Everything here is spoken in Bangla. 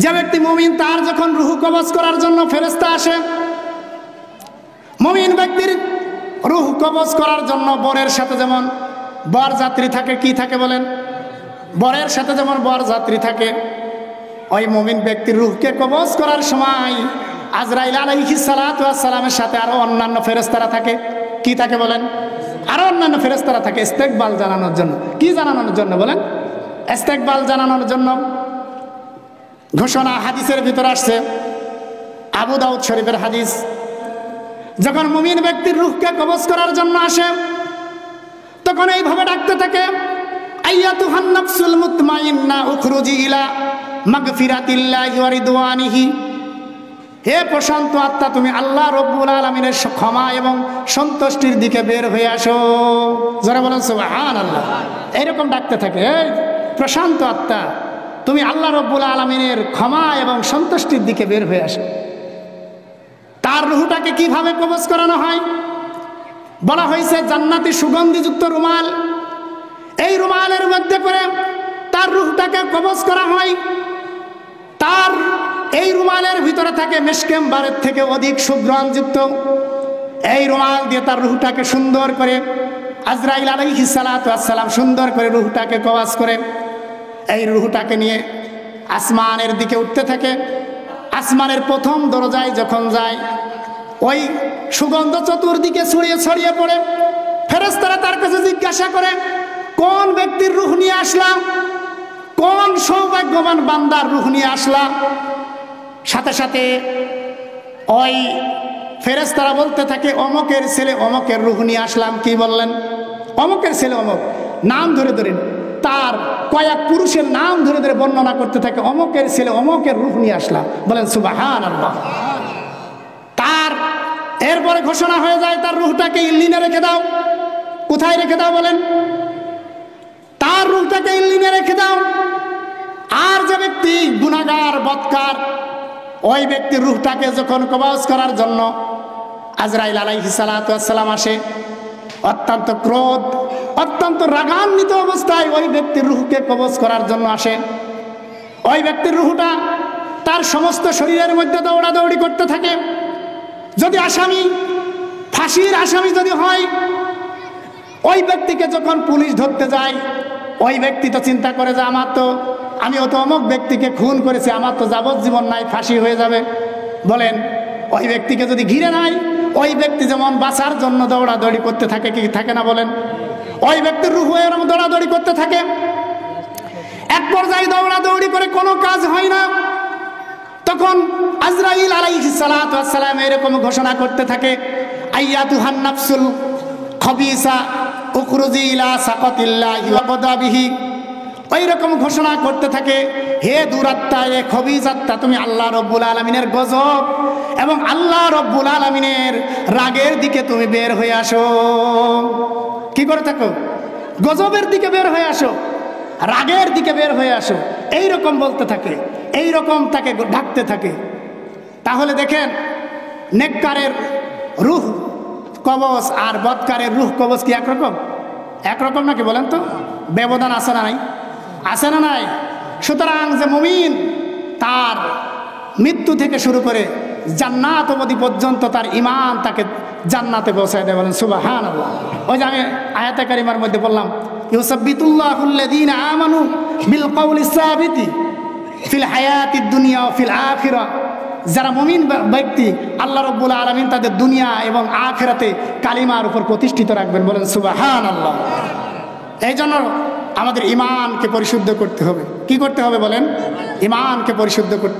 যে ব্যক্তি মুমিন তার যখন রুহ কবজ করার জন্য ফেরেশতা আসে, মুমিন ব্যক্তির রুহ কবজ করার জন্য বরের সাথে যেমন বর যাত্রী থাকে, কি থাকে বলেন? বরের সাথে যেমন বর যাত্রী থাকে, ওই মুমিন ব্যক্তির রুহকে কবজ করার সময় আজরাইল আলাইহিস সালাতু ওয়াস সালামের সাথে আরো অন্যান্য ফেরেশতারা থাকে। কি থাকে বলেন? আরো অন্যান্য ফেরেশতারা থাকে ইস্তেকবাল জানানোর জন্য। কি জানানোর জন্য বলেন? ইস্তেকবাল জানানোর জন্য। ঘোষণা হাদিসের ভিতরে আসছে, আবু দাউদ শরীফের হাদিস, যখন মুমিন ব্যক্তির রূহকে কবজ করার জন্য আসে তখন এইভাবে ডাকতে থাকে, আইয়াতুহান নাফসুল মুতমাইন্না উখরুজি ইলা মাগফিরাতিল্লাহি ওয়া রিদওয়ানিহি। হে প্রশান্ত আত্মা, তুমি আল্লাহ রব্বুল আলামিনের ক্ষমা এবং সন্তুষ্টির দিকে বের হয়ে আসো। যারা বলেন সুবহানাল্লাহ, এইরকম ডাকতে থাকে, এই প্রশান্ত আত্মা, তুমি আল্লাহ রব্বুল আলামিনের ক্ষমা এবং সন্তুষ্টির দিকে বের হয়ে আসো। তার রুহটাকে কিভাবে কবজ করানো হয়? বলা হয়েছে জান্নাতি সুগন্ধিযুক্ত রুমাল, এই রুমালের মধ্যে করে তার রুহটাকে কবজ করা হয়। তার এই রুমালের ভিতরে থাকে মিশকেম্বারের থেকে অধিক সুঘ্রাণযুক্ত। এই রুমাল দিয়ে তার রুহটাকে সুন্দর করে আজরাইল আলাইহিস সালাতু ওয়াস সালাম সুন্দর করে রুহটাকে কবজ করে এই রুহটাকে নিয়ে আসমানের দিকে উঠতে থাকে। আসমানের প্রথম দরজায় যখন যায়, ওই সুগন্ধ চতুর্দিকে ছড়িয়ে ছড়িয়ে পড়ে। ফেরেশতারা তার কাছে জিজ্ঞাসা করে, কোন ব্যক্তির রুহ নিয়ে আসলাম? কোন সৌভাগ্যবান বান্দার রুহ নিয়ে আসলাম? সাথে সাথে ওই ফেরেশতারা বলতে থাকে, অমকের ছেলে অমকের রুহ নিয়ে আসলাম। কি বললেন? অমকের ছেলে অমক, নাম ধরে ধরে তার কয়েক পুরুষের নাম ধরে ধরে বর্ণনা করতে থাকে, অমকের ছেলে অমকের রূহ নিয়ে আসলাম। বলেন সুবহানাল্লাহ। তার এরপরে ঘোষণা হয়ে যায়, তার রূহটাকে ইল্লিনে রেখে দাও। কোথায় রেখে দাও বলেন? তার রূহটাকে ইল্লিনে রেখে দাও। আর যে ব্যক্তি গুনাহগার বদকার, ওই ব্যক্তির রূহটাকে যখন কবজ করার জন্য আজরাইল আলাইহিস সালাতু ওয়াস সালাম আসে, অত্যন্ত ক্রোধ, অত্যন্ত রাগান্বিত অবস্থায় ওই ব্যক্তির রুহকে কবজ করার জন্য আসে। ওই ব্যক্তির রুহটা তার সমস্ত শরীরের মধ্যে দৌড়াদৌড়ি করতে থাকে। যদি আসামি, ফাঁসির আসামি যদি হয়, ওই ব্যক্তিকে যখন পুলিশ ধরতে যায়, ওই ব্যক্তি তো চিন্তা করে যে আমি তো অমুক ব্যক্তিকে খুন করেছি, আমার তো যাবজ্জীবন নাই, ফাঁসি হয়ে যাবে। বলেন, ওই ব্যক্তিকে যদি ঘিরে নেয়, ওই ব্যক্তি যেমন বাঁচার জন্য দৌড়াদৌড়ি করতে থাকে, কি থাকে না বলেন? ওই ব্যক্তির রূহ এরকম দৌড়াদৌড়ি করতে থাকে। এক পর্যায়ে দৌড়াদৌড়ি করে কোনো কাজ হয় না, তখন আজরাইল আলাইহিস সালাতু ওয়াস সালাম এরকম ঘোষণা করতে থাকে, আইয়াতুহান নাফসুল খবিসা উখরুজি ইলা সাকাতিল্লাহি ওয়া গদাবিহি। ওই রকম ঘোষণা করতে থাকে, হে দুরাত্মা, এ খবিস আত্মা, তুমি আল্লাহ রব্বুল আলামিনের গজব এবং আল্লাহ রব্বুল আলামিনের রাগের দিকে তুমি বের হয়ে আসো। কি করে থাকো? গজবের দিকে বের হয়ে আসো, রাগের দিকে বের হয়ে আসো, এই রকম বলতে থাকে, এই রকম তাকে ডাকতে থাকে। তাহলে দেখেন, নেককারের রূহ কবজ আর বদকারের রূহ কবজ কি একরকম? একরকম নাকি বলেন তো? ব্যবধান আছে না নাই? আছে না নাই? সুতরাং যে মুমিন, তার মৃত্যু থেকে শুরু করে জান্নাত অবধি পর্যন্ত তার ঈমান তাকে জান্নাতে পৌঁছায় দেয়। বলেন সুবহানাল্লাহ। ওই যে আমি আয়াতে কারিমার মধ্যে বললাম, ইউসাব্বিতুল্লাহুল্লাযীনা আমানু বিল কওলি সাবিতি ফিল হায়াতিদ দুনিয়া ওয়া ফিল আখিরা। যারা মুমিন ব্যক্তি, আল্লাহ রাব্বুল আলামিন তাদের দুনিয়া এবং আখিরাতে কালিমার উপর প্রতিষ্ঠিত রাখবেন। বলেন সুবহানাল্লাহ। এই জন্য আমাদের ঈমানকে পরিশুদ্ধ করতে হবে। কি করতে হবে বলেন? ঈমানকে পরিশুদ্ধ করতে